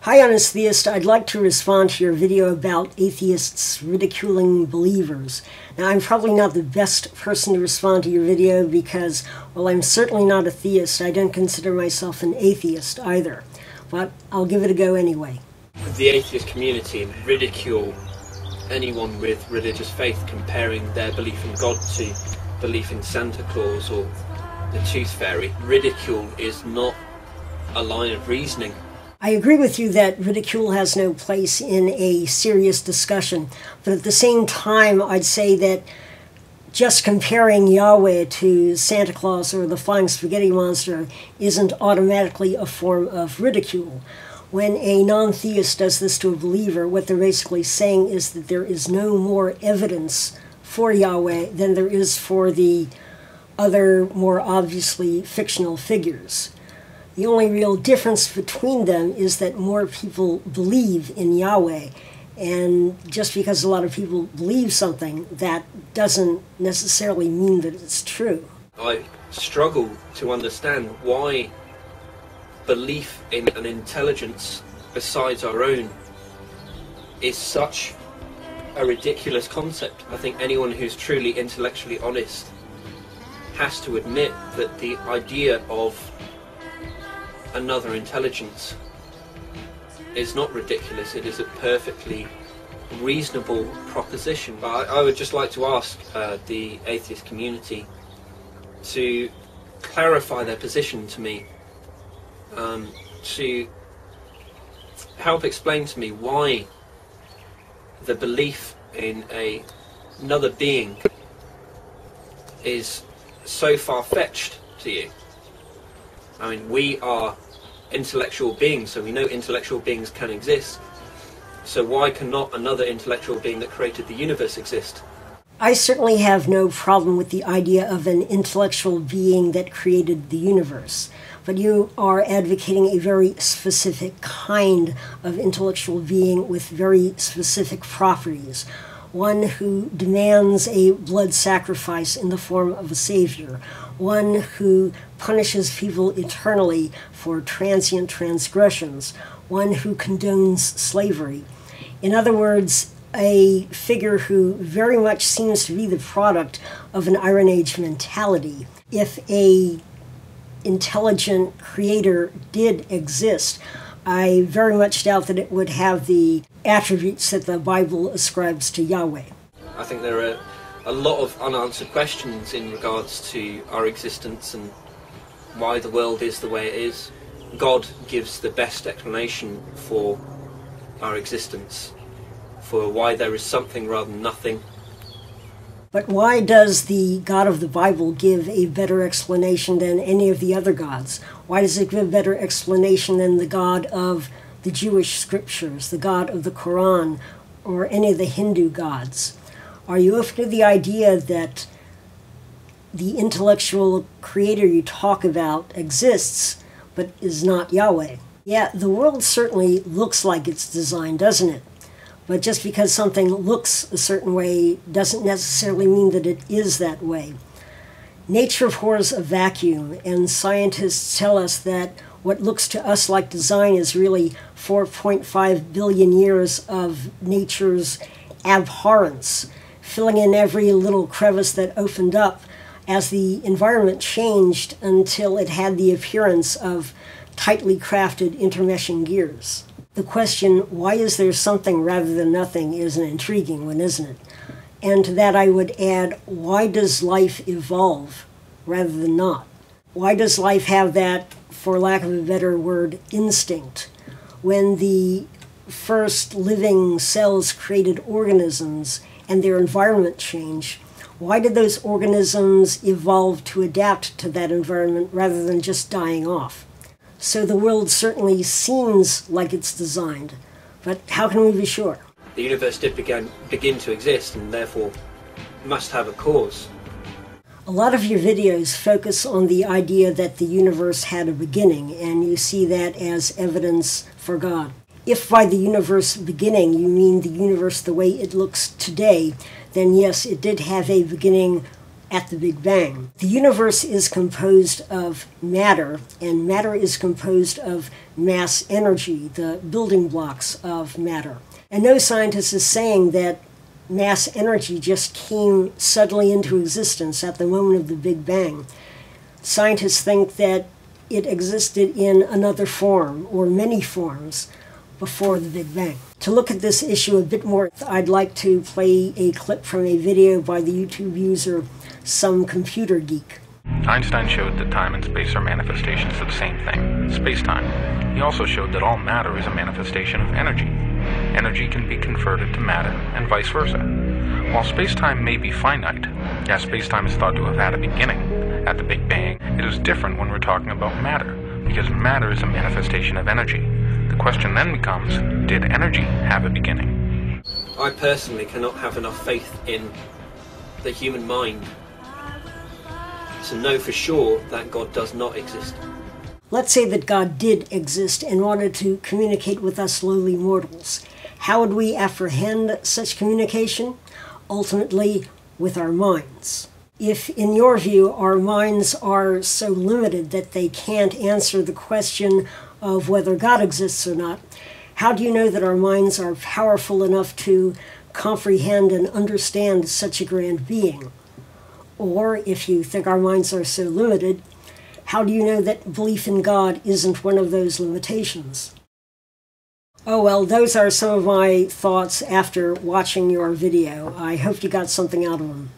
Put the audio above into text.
Hi, Honest Theist. I'd like to respond to your video about atheists ridiculing believers. Now, I'm probably not the best person to respond to your video because, while I'm certainly not a theist, I don't consider myself an atheist either. But I'll give it a go anyway. The atheist community ridicule anyone with religious faith, comparing their belief in God to belief in Santa Claus or the Tooth Fairy. Ridicule is not a line of reasoning. I agree with you that ridicule has no place in a serious discussion, but at the same time I'd say that just comparing Yahweh to Santa Claus or the Flying Spaghetti Monster isn't automatically a form of ridicule. When a non-theist does this to a believer, what they're basically saying is that there is no more evidence for Yahweh than there is for the other, more obviously fictional figures. The only real difference between them is that more people believe in Yahweh. And just because a lot of people believe something, that doesn't necessarily mean that it's true. I struggle to understand why belief in an intelligence besides our own is such a ridiculous concept. I think anyone who's truly intellectually honest has to admit that the idea of another intelligence is not ridiculous. It is a perfectly reasonable proposition. But I would just like to ask the atheist community to clarify their position to me, to help explain to me why the belief in another being is so far-fetched to you. I mean, we are intellectual beings, so we know intellectual beings can exist. So why cannot another intellectual being that created the universe exist? I certainly have no problem with the idea of an intellectual being that created the universe. But you are advocating a very specific kind of intellectual being with very specific properties. One who demands a blood sacrifice in the form of a savior. One who punishes people eternally for transient transgressions. One who condones slavery. In other words, a figure who very much seems to be the product of an Iron Age mentality. If a intelligent creator did exist, I very much doubt that it would have the attributes that the Bible ascribes to Yahweh. I think there are a lot of unanswered questions in regards to our existence and why the world is the way it is. God gives the best explanation for our existence, for why there is something rather than nothing. But why does the God of the Bible give a better explanation than any of the other gods? Why does it give a better explanation than the God of the Jewish scriptures, the God of the Quran, or any of the Hindu gods? Are you open to the idea that the intellectual creator you talk about exists, but is not Yahweh? Yeah, the world certainly looks like it's designed, doesn't it? But just because something looks a certain way doesn't necessarily mean that it is that way. Nature abhors a vacuum, and scientists tell us that what looks to us like design is really 4.5 billion years of nature's abhorrence, filling in every little crevice that opened up as the environment changed until it had the appearance of tightly crafted intermeshing gears. The question, why is there something rather than nothing, is an intriguing one, isn't it? And to that I would add, why does life evolve rather than not? Why does life have that, for lack of a better word, instinct? When the first living cells created organisms and their environment changed, why did those organisms evolve to adapt to that environment rather than just dying off? So the world certainly seems like it's designed, but how can we be sure? The universe did begin to exist and therefore must have a cause. A lot of your videos focus on the idea that the universe had a beginning, and you see that as evidence for God. If by the universe beginning you mean the universe the way it looks today, then yes, it did have a beginning at the Big Bang. The universe is composed of matter, and matter is composed of mass energy, the building blocks of matter. And no scientist is saying that mass energy just came suddenly into existence at the moment of the Big Bang. Scientists think that it existed in another form, or many forms, before the Big Bang. To look at this issue a bit more, I'd like to play a clip from a video by the YouTube user somecomputergeek. Einstein showed that time and space are manifestations of the same thing, space-time. He also showed that all matter is a manifestation of energy. Energy can be converted to matter, and vice versa. While space-time may be finite, as space-time is thought to have had a beginning at the Big Bang, it is different when we're talking about matter, because matter is a manifestation of energy. The question then becomes, did energy have a beginning? I personally cannot have enough faith in the human mind to know for sure that God does not exist. Let's say that God did exist and wanted to communicate with us lowly mortals. How would we apprehend such communication? Ultimately, with our minds. If, in your view, our minds are so limited that they can't answer the question of whether God exists or not, how do you know that our minds are powerful enough to comprehend and understand such a grand being? Or, if you think our minds are so limited, how do you know that belief in God isn't one of those limitations? Oh well, those are some of my thoughts after watching your video. I hope you got something out of them.